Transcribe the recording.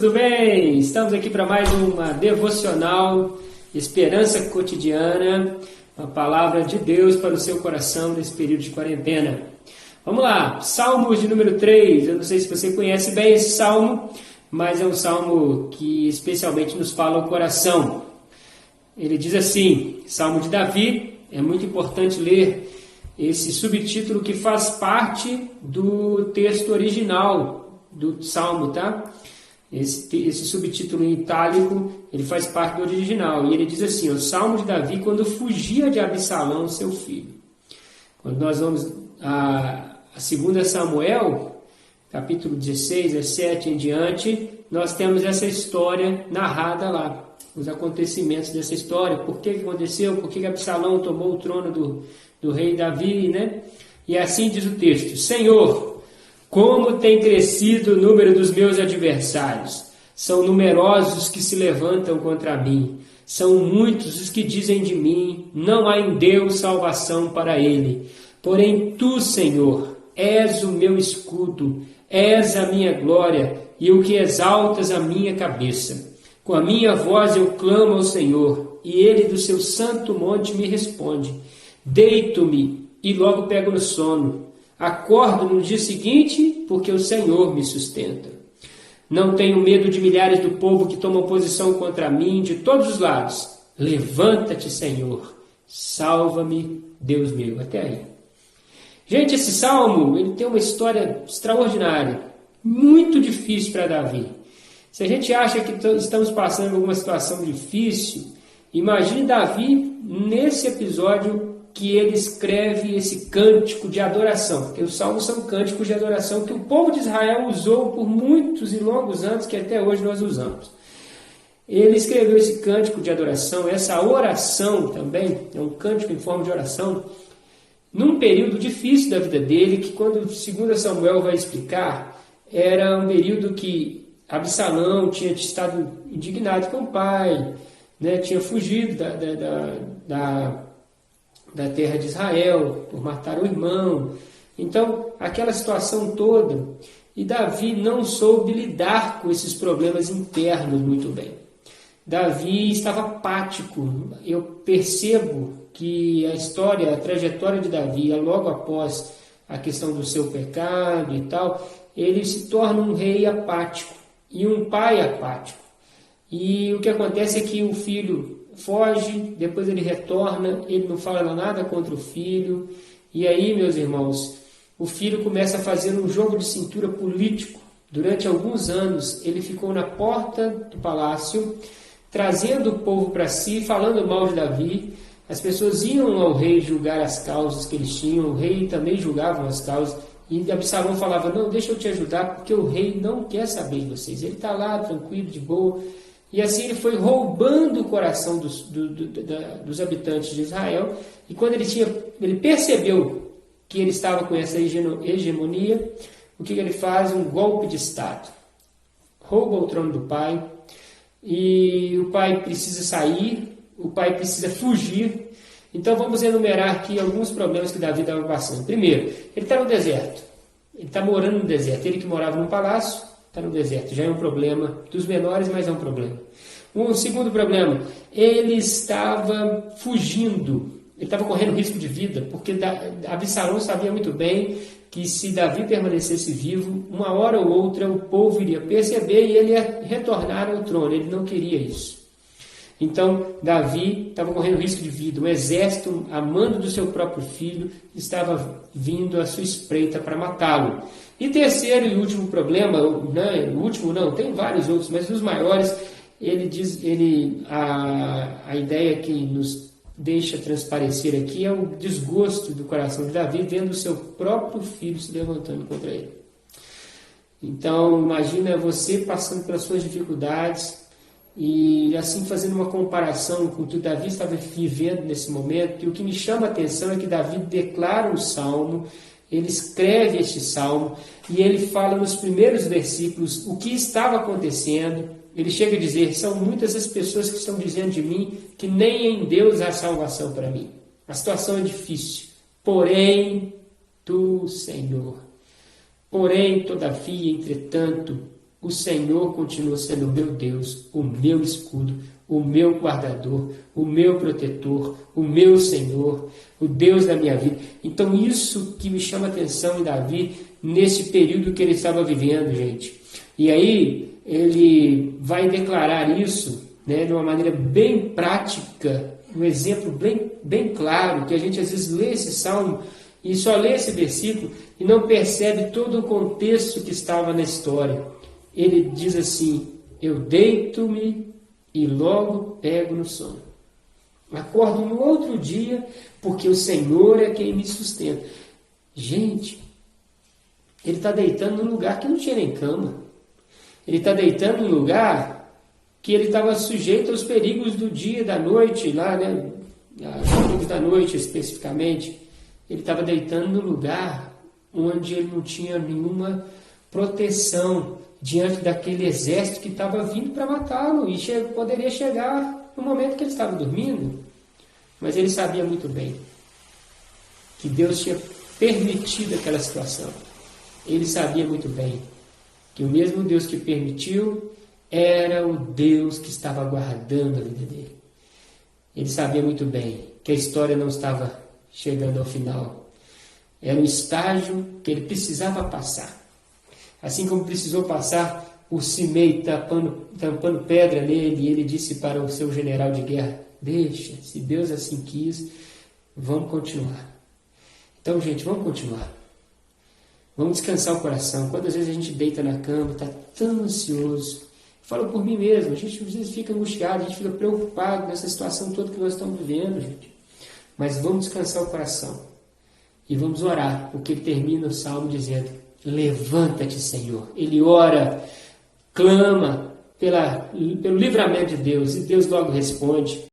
Tudo bem? Estamos aqui para mais uma devocional, Esperança Cotidiana, uma palavra de Deus para o seu coração nesse período de quarentena. Vamos lá, Salmos de número 3, eu não sei se você conhece bem esse salmo, mas é um salmo que especialmente nos fala o coração. Ele diz assim, Salmo de Davi, é muito importante ler esse subtítulo que faz parte do texto original do salmo, tá? Esse subtítulo em itálico, ele faz parte do original. E ele diz assim, o Salmo de Davi quando fugia de Absalão, seu filho. Quando nós vamos a 2 Samuel, capítulo 16, 17 em diante, nós temos essa história narrada lá. Os acontecimentos dessa história, por que aconteceu, por que Absalão tomou o trono do rei Davi, né? E assim diz o texto, Senhor, como tem crescido o número dos meus adversários. São numerosos os que se levantam contra mim. São muitos os que dizem de mim, não há em Deus salvação para ele. Porém tu, Senhor, és o meu escudo, és a minha glória e o que exaltas a minha cabeça. Com a minha voz eu clamo ao Senhor, e ele do seu santo monte me responde. Deito-me e logo pego no sono. Acordo no dia seguinte, porque o Senhor me sustenta. Não tenho medo de milhares do povo que tomam posição contra mim de todos os lados. Levanta-te, Senhor. Salva-me, Deus meu. Até aí. Gente, esse salmo ele tem uma história extraordinária. Muito difícil para Davi. Se a gente acha que estamos passando por alguma situação difícil, imagine Davi nesse episódio que ele escreve esse cântico de adoração, porque os salmos são cânticos de adoração que o povo de Israel usou por muitos e longos anos, que até hoje nós usamos. Ele escreveu esse cântico de adoração, essa oração também, é um cântico em forma de oração, num período difícil da vida dele, que quando 2 Samuel vai explicar, era um período que Absalão tinha estado indignado com o pai, né, tinha fugido da terra de Israel, por matar o irmão. Então, aquela situação toda, e Davi não soube lidar com esses problemas internos muito bem. Davi estava apático. Eu percebo que a trajetória de Davi, logo após a questão do seu pecado e tal, ele se torna um rei apático e um pai apático. E o que acontece é que o filho foge, depois ele retorna, ele não fala nada contra o filho, e aí, meus irmãos, o filho começa a fazer um jogo de cintura político. Durante alguns anos, ele ficou na porta do palácio, trazendo o povo para si, falando mal de Davi. As pessoas iam ao rei julgar as causas que eles tinham, o rei também julgava as causas, e Absalão falava, não, deixa eu te ajudar, porque o rei não quer saber de vocês, ele está lá, tranquilo, de boa. E assim ele foi roubando o coração dos habitantes de Israel. E quando ele percebeu que ele estava com essa hegemonia, o que ele faz? Um golpe de Estado. Rouba o trono do pai. E o pai precisa sair, o pai precisa fugir. Então vamos enumerar aqui alguns problemas que Davi estava passando. Primeiro, ele está no deserto. Ele está morando no deserto. Ele que morava num palácio, está no deserto, já é um problema dos menores, mas é um problema. Um segundo problema, ele estava fugindo, ele estava correndo risco de vida, porque Absalão sabia muito bem que se Davi permanecesse vivo, uma hora ou outra o povo iria perceber e ele ia retornar ao trono, ele não queria isso. Então, Davi estava correndo risco de vida, o exército, a mando do seu próprio filho, estava vindo à sua espreita para matá-lo. E terceiro e último problema, tem vários outros, mas os maiores, a ideia que nos deixa transparecer aqui é o desgosto do coração de Davi vendo o seu próprio filho se levantando contra ele. Então, imagina você passando pelas suas dificuldades e assim fazendo uma comparação com o que Davi estava vivendo nesse momento. E o que me chama a atenção é que Davi declara um salmo, ele escreve este salmo e ele fala nos primeiros versículos o que estava acontecendo. Ele chega a dizer, são muitas as pessoas que estão dizendo de mim que nem em Deus há salvação para mim. A situação é difícil, porém tu, Senhor. Porém, todavia, entretanto, o Senhor continua sendo o meu Deus, o meu escudo, o meu guardador, o meu protetor, o meu Senhor, o Deus da minha vida. Então isso que me chama a atenção em Davi, nesse período que ele estava vivendo, gente. E aí ele vai declarar isso, né, de uma maneira bem prática, um exemplo bem claro, que a gente às vezes lê esse salmo e só lê esse versículo e não percebe todo o contexto que estava na história. Ele diz assim: eu deito-me e logo pego no sono. Acordo no outro dia, porque o Senhor é quem me sustenta. Gente, ele está deitando num lugar que não tinha nem cama. Ele está deitando num lugar que ele estava sujeito aos perigos do dia, da noite, lá, né? Os perigos da noite especificamente. Ele estava deitando num lugar onde ele não tinha nenhuma proteção diante daquele exército que estava vindo para matá-lo e poderia chegar no momento que ele estava dormindo. Mas ele sabia muito bem que Deus tinha permitido aquela situação. Ele sabia muito bem que o mesmo Deus que permitiu era o Deus que estava guardando a vida dele. Ele sabia muito bem que a história não estava chegando ao final. Era um estágio que ele precisava passar. Assim como precisou passar por Simei tampando pedra nele, e ele disse para o seu general de guerra: deixa, se Deus assim quis, vamos continuar. Então, gente, vamos continuar. Vamos descansar o coração. Quantas vezes a gente deita na cama, está tão ansioso. Falo por mim mesmo, a gente às vezes fica angustiado, a gente fica preocupado nessa situação toda que nós estamos vivendo, gente. Mas vamos descansar o coração. E vamos orar, porque ele termina o salmo dizendo: levanta-te, Senhor. Ele ora, clama pelo livramento de Deus, e Deus logo responde.